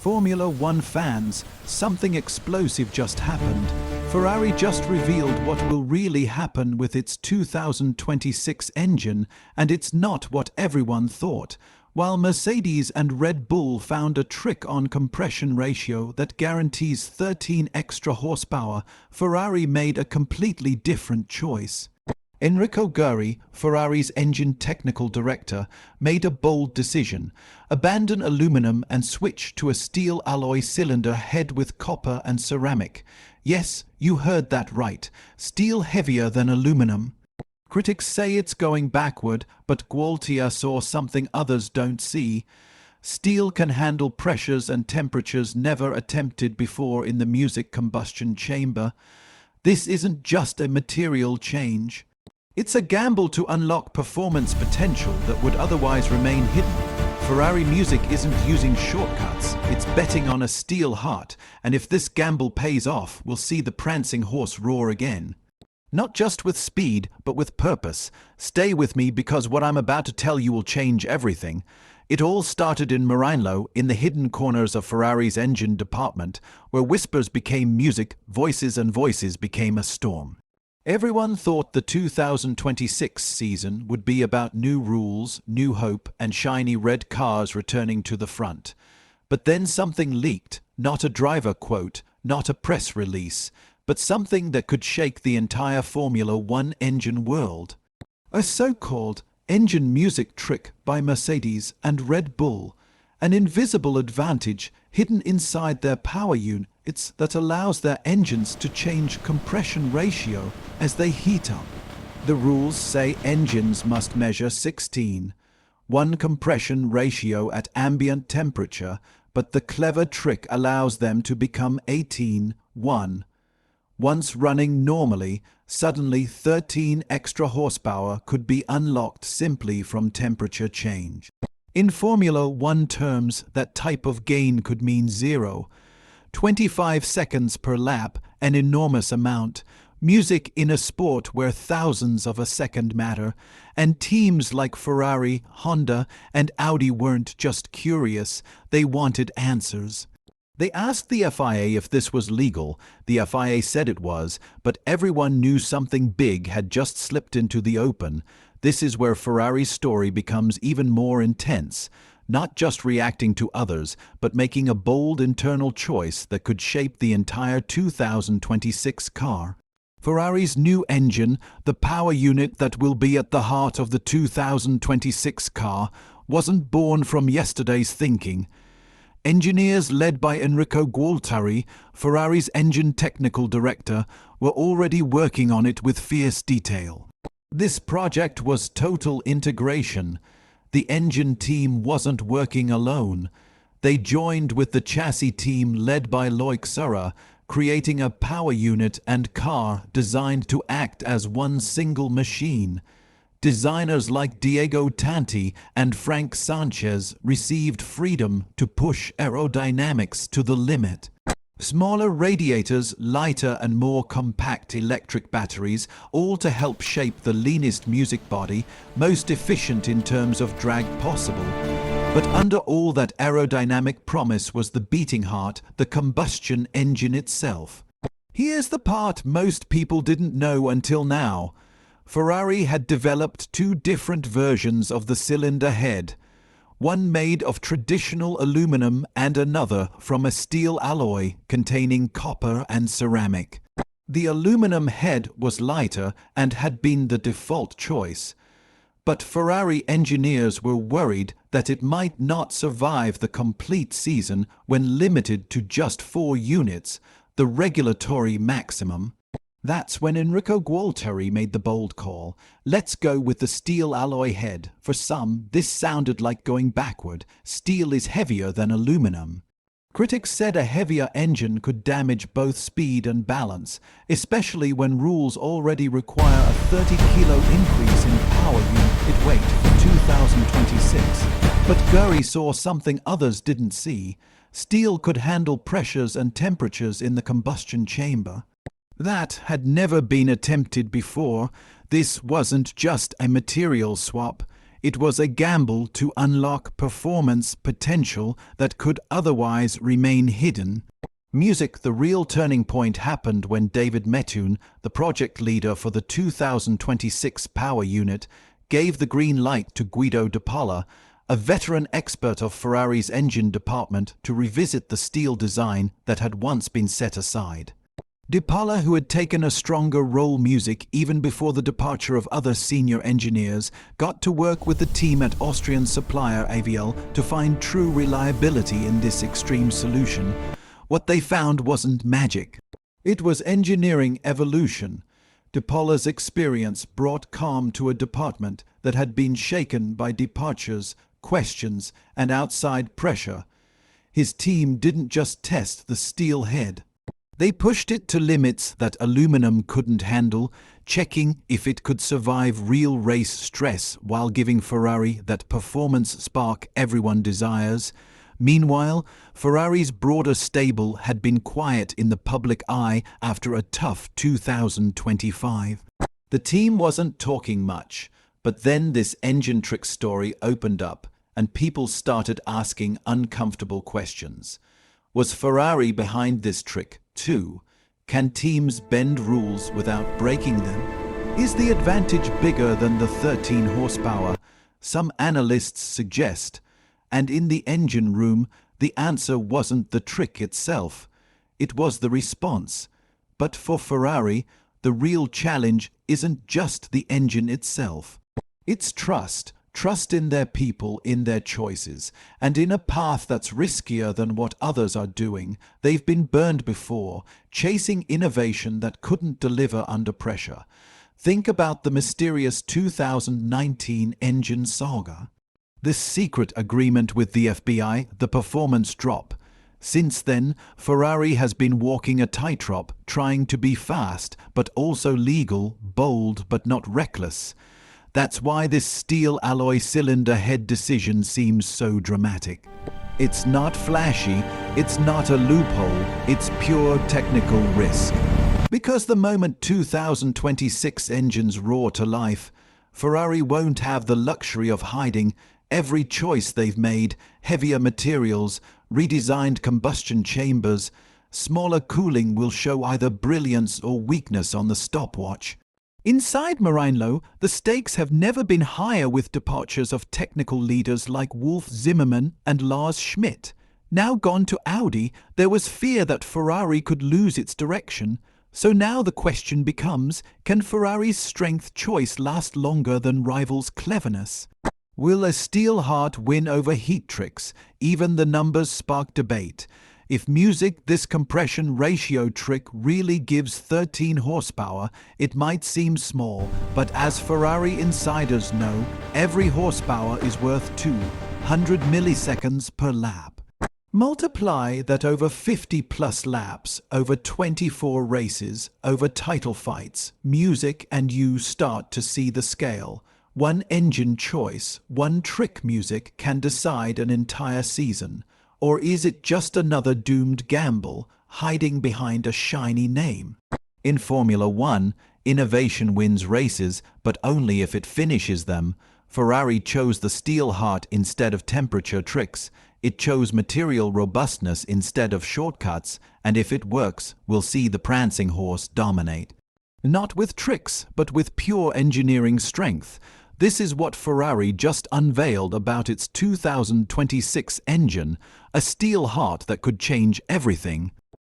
Formula One fans, something explosive just happened. Ferrari just revealed what will really happen with its 2026 engine, and it's not what everyone thought. While Mercedes and Red Bull found a trick on compression ratio that guarantees 13 extra horsepower, Ferrari made a completely different choice. Enrico Gualtieri, Ferrari's engine technical director, made a bold decision: abandon aluminum and switch to a steel alloy cylinder head with copper and ceramic. Yes, you heard that right. Steel heavier than aluminum. Critics say it's going backward, but Gualtieri saw something others don't see. Steel can handle pressures and temperatures never attempted before in the music combustion chamber. This isn't just a material change. It's a gamble to unlock performance potential that would otherwise remain hidden. Ferrari Music isn't using shortcuts, it's betting on a steel heart, and if this gamble pays off, we'll see the prancing horse roar again. Not just with speed, but with purpose. Stay with me because what I'm about to tell you will change everything. It all started in Maranello, in the hidden corners of Ferrari's engine department, where whispers became music, voices and voices became a storm. Everyone thought the 2026 season would be about new rules, new hope, and shiny red cars returning to the front. But then something leaked, not a driver quote, not a press release, but something that could shake the entire Formula One engine world. A so-called engine music trick by Mercedes and Red Bull, an invisible advantage hidden inside their power units that allows their engines to change compression ratio as they heat up. The rules say engines must measure 16:1 compression ratio at ambient temperature, but the clever trick allows them to become 18:1. Once running normally, suddenly 13 extra horsepower could be unlocked simply from temperature change. In Formula One terms, that type of gain could mean 25 seconds per lap, an enormous amount. Music in a sport where thousands of a second matter, and teams like Ferrari, Honda, and Audi weren't just curious, they wanted answers. They asked the FIA if this was legal. The FIA said it was, but everyone knew something big had just slipped into the open. This is where Ferrari's story becomes even more intense, not just reacting to others, but making a bold internal choice that could shape the entire 2026 car. Ferrari's new engine, the power unit that will be at the heart of the 2026 car, wasn't born from yesterday's thinking. Engineers led by Enrico Gualtieri, Ferrari's engine technical director, were already working on it with fierce detail. This project was total integration. The engine team wasn't working alone. They joined with the chassis team led by Loic Surra, creating a power unit and car designed to act as one single machine. Designers like Diego Tanti and Frank Sanchez received freedom to push aerodynamics to the limit. Smaller radiators, lighter and more compact electric batteries, all to help shape the leanest music body, most efficient in terms of drag possible. But under all that aerodynamic promise was the beating heart, the combustion engine itself. Here's the part most people didn't know until now. Ferrari had developed two different versions of the cylinder head. One made of traditional aluminum and another from a steel alloy containing copper and ceramic. The aluminum head was lighter and had been the default choice. But Ferrari engineers were worried that it might not survive the complete season when limited to just 4 units, the regulatory maximum. That's when Enrico Gualtieri made the bold call. Let's go with the steel alloy head. For some, this sounded like going backward. Steel is heavier than aluminum. Critics said a heavier engine could damage both speed and balance, especially when rules already require a 30-kilo increase in power unit weight for 2026. But Gualtieri saw something others didn't see. Steel could handle pressures and temperatures in the combustion chamber. That had never been attempted before. This wasn't just a material swap. It was a gamble to unlock performance potential that could otherwise remain hidden. The real turning point happened when David Methuen, the project leader for the 2026 power unit, gave the green light to Guido De Paola, a veteran expert of Ferrari's engine department, to revisit the steel design that had once been set aside. De Paola, who had taken a stronger role even before the departure of other senior engineers, got to work with the team at Austrian supplier AVL to find true reliability in this extreme solution. What they found wasn't magic. It was engineering evolution. De Paola's experience brought calm to a department that had been shaken by departures, questions, and outside pressure. His team didn't just test the steel head. They pushed it to limits that aluminum couldn't handle, checking if it could survive real race stress while giving Ferrari that performance spark everyone desires. Meanwhile, Ferrari's broader stable had been quiet in the public eye after a tough 2025. The team wasn't talking much, but then this engine trick story opened up, and people started asking uncomfortable questions. Was Ferrari behind this trick too? Can teams bend rules without breaking them? Is the advantage bigger than the 13 horsepower? Some analysts suggest. And in the engine room, the answer wasn't the trick itself. It was the response. But for Ferrari, the real challenge isn't just the engine itself. It's trust. Trust in their people, in their choices, and in a path that's riskier than what others are doing. They've been burned before, chasing innovation that couldn't deliver under pressure. Think about the mysterious 2019 engine saga. This secret agreement with the FBI, the performance drop. Since then, Ferrari has been walking a tightrope, trying to be fast, but also legal, bold, but not reckless. That's why this steel alloy cylinder head decision seems so dramatic. It's not flashy, it's not a loophole, it's pure technical risk. Because the moment 2026 engines roar to life, Ferrari won't have the luxury of hiding. Every choice they've made, heavier materials, redesigned combustion chambers, smaller cooling, will show either brilliance or weakness on the stopwatch. Inside Maranello, the stakes have never been higher with departures of technical leaders like Wolf Zimmermann and Lars Schmidt. Now gone to Audi, there was fear that Ferrari could lose its direction. So now the question becomes, can Ferrari's strength choice last longer than rivals' cleverness? Will a steel heart win over heat tricks? Even the numbers spark debate. If this compression ratio trick really gives 13 horsepower, it might seem small, but as Ferrari insiders know, every horsepower is worth 200 milliseconds per lap. Multiply that over 50 plus laps, over 24 races, over title fights, and you start to see the scale. One engine choice, one trick can decide an entire season. Or is it just another doomed gamble, hiding behind a shiny name? In Formula One, innovation wins races, but only if it finishes them. Ferrari chose the steel heart instead of temperature tricks. It chose material robustness instead of shortcuts, and if it works, we'll see the prancing horse dominate. Not with tricks, but with pure engineering strength. This is what Ferrari just unveiled about its 2026 engine, a steel heart that could change everything.